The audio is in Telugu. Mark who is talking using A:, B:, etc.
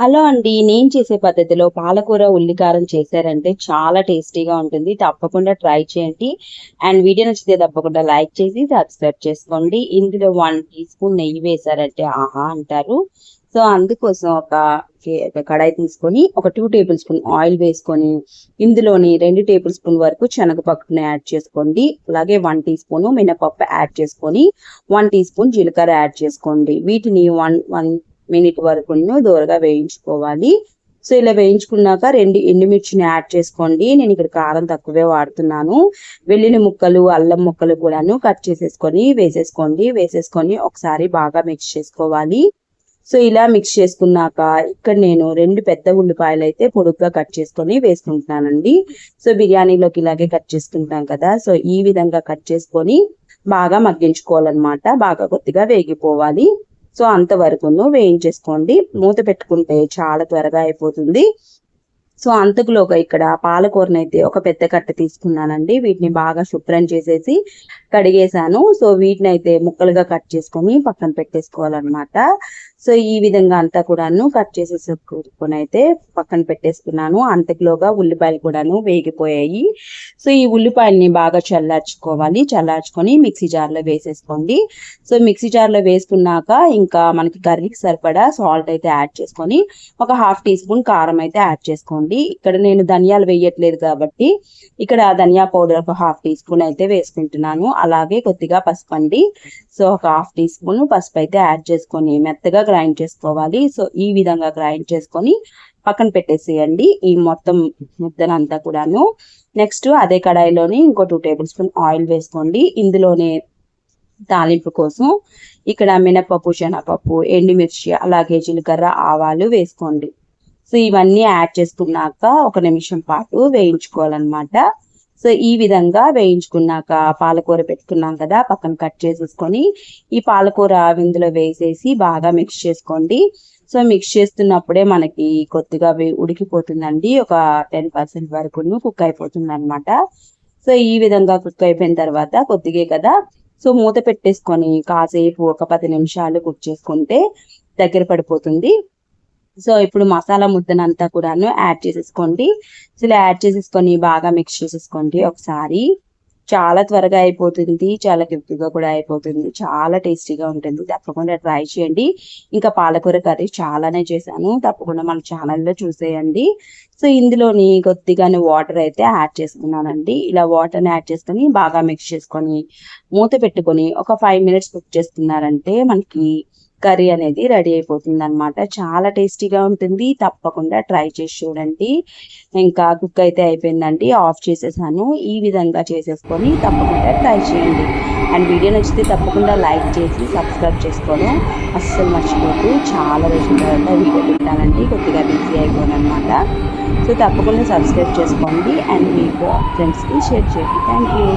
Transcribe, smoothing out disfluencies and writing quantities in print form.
A: హలో అండి. నేను చేసే పద్ధతిలో పాలకూర ఉల్లికారం చేశారంటే చాలా టేస్టీగా ఉంటుంది. తప్పకుండా ట్రై చేయండి. అండ్ వీడియో నచ్చితే తప్పకుండా లైక్ చేసి సబ్స్క్రైబ్ చేసుకోండి. ఇందులో 1 టీ స్పూన్ నెయ్యి వేశారంటే ఆహా అంటారు. సో, అందుకోసం ఒక కడాయి తీసుకొని ఒక 2 టేబుల్ స్పూన్ ఆయిల్ వేసుకొని ఇందులోని 2 టేబుల్ స్పూన్ వరకు శనగపప్పుని యాడ్ చేసుకోండి. అలాగే 1 టీ స్పూన్ మినపప్పు యాడ్ చేసుకొని 1 టీ స్పూన్ జీలకర్ర యాడ్ చేసుకోండి. వీటిని 1 మినిట్ వరకు దూరగా వేయించుకోవాలి. సో ఇలా వేయించుకున్నాక 2 ఎండుమిర్చిని యాడ్ చేసుకోండి. నేను ఇక్కడ కారం తక్కువే వాడుతున్నాను. వెల్లుల్లి ముక్కలు, అల్లం ముక్కలు కూడాను కట్ చేసేసుకొని వేసేసుకొని ఒకసారి బాగా మిక్స్ చేసుకోవాలి. సో ఇలా మిక్స్ చేసుకున్నాక ఇక్కడ నేను 2 పెద్ద ఉల్లిపాయలు అయితే పొడుగ్గా కట్ చేసుకొని వేసుకుంటున్నానండి. సో బిర్యానీలోకి ఇలాగే కట్ చేసుకుంటాం కదా. సో ఈ విధంగా కట్ చేసుకొని బాగా మగ్గించుకోవాలన్నమాట. బాగా కొద్దిగా వేగిపోవాలి. సో అంతవరకును వేయించేసుకోండి. మూత పెట్టుకుంటే చాలా త్వరగా అయిపోతుంది. సో అంతకులోగా ఇక్కడ పాలకూరనైతే ఒక పెద్ద కట్ట తీసుకున్నానండి. వీటిని బాగా శుభ్రం చేసేసి కడిగేసాను. సో వీటిని అయితే ముక్కలుగా కట్ చేసుకొని పక్కన పెట్టేసుకోవాలన్నమాట. సో ఈ విధంగా అంతా కూడాను కట్ చేసేసుకొని అయితే పక్కన పెట్టేసుకున్నాను. అంతకులోగా ఉల్లిపాయలు కూడాను వేగిపోయాయి. సో ఈ ఉల్లిపాయల్ని బాగా చల్లార్చుకొని మిక్సీ జార్లో వేసేసుకోండి. సో మిక్సీ జార్లో వేసుకున్నాక ఇంకా మనకి కర్రీకి సరిపడా సాల్ట్ అయితే యాడ్ చేసుకొని ఒక 1/2 టీ స్పూన్ కారం అయితే యాడ్ చేసుకోండి. ఇక్కడ నేను ధనియాలు వేయట్లేదు కాబట్టి ఇక్కడ ధనియా పౌడర్ ఒక 1/2 టీ స్పూన్ అయితే వేసుకుంటున్నాను. అలాగే కొద్దిగా పసుపు అండి. సో ఒక 1/2 టీ స్పూన్ పసుపు అయితే యాడ్ చేసుకొని మెత్తగా గ్రైండ్ చేసుకోవాలి. సో ఈ విధంగా గ్రైండ్ చేసుకొని పక్కన పెట్టేసేయండి ఈ మొత్తం ముద్దనంతా కూడాను. నెక్స్ట్ అదే కడాయిలోని ఇంకో 2 టేబుల్ స్పూన్ ఆయిల్ వేసుకోండి. ఇందులోనే తాలింపు కోసం ఇక్కడ మినపప్పు, శనగపప్పు, ఎండుమిర్చి, అలాగే జీలకర్ర, ఆవాలు వేసుకోండి. సో ఇవన్నీ యాడ్ చేసుకున్నాక ఒక నిమిషం పాటు వేయించుకోవాలన్నమాట. సో ఈ విధంగా వేయించుకున్నాక పాలకూర పెట్టుకున్నాం కదా, పక్కన కట్ చేసేసుకొని ఈ పాలకూర ఇందులో వేసేసి బాగా మిక్స్ చేసుకోండి. సో మిక్స్ చేస్తున్నప్పుడే మనకి కొద్దిగా ఉడికిపోతుందండి. ఒక 10% వరకు కుక్ అయిపోతుంది అనమాట. సో ఈ విధంగా కుక్ అయిపోయిన తర్వాత కొద్దిగే కదా, సో మూత పెట్టేసుకొని కాసేపు ఒక 10 నిమిషాలు కుక్ చేసుకుంటే దగ్గర పడిపోతుంది. సో ఇప్పుడు మసాలా ముద్దనంతా కూడాను యాడ్ చేసేసుకోండి. సో ఇలా యాడ్ చేసేసుకొని బాగా మిక్స్ చేసేసుకోండి ఒకసారి. చాలా త్వరగా అయిపోతుంది, చాలా క్విక్గా కూడా అయిపోతుంది, చాలా టేస్టీగా ఉంటుంది. తప్పకుండా ట్రై చేయండి. ఇంకా పాలకూర కర్రీ చాలానే చేశాను, తప్పకుండా మన ఛానల్లో చూసేయండి. సో ఇందులోని కొద్దిగానే వాటర్ అయితే యాడ్ చేసుకున్నానండి. ఇలా వాటర్ని యాడ్ చేసుకొని బాగా మిక్స్ చేసుకొని మూత పెట్టుకొని ఒక 5 మినిట్స్ కుక్ చేసుకున్నారంటే మనకి కర్రీ అనేది రెడీ అయిపోతుంది అనమాట. చాలా టేస్టీగా ఉంటుంది. తప్పకుండా ట్రై చేసి చూడండి. ఇంకా కుక్ అయితే అయిపోయిందండి, ఆఫ్ చేసేసాను. ఈ విధంగా చేసేసుకొని తప్పకుండా ట్రై చేయండి. అండ్ వీడియో నచ్చితే తప్పకుండా లైక్ చేసి సబ్స్క్రైబ్ చేసుకోవడం అస్సలు మర్చిపోద్దు. చాలా రోజుల తర్వాత వీడియో పెట్టానండి, కొద్దిగా బిజీ అయిపోయాను అనమాట. సో తప్పకుండా సబ్స్క్రైబ్ చేసుకోండి అండ్ మీ ఫ్రెండ్స్కి షేర్ చేయండి. Thank you.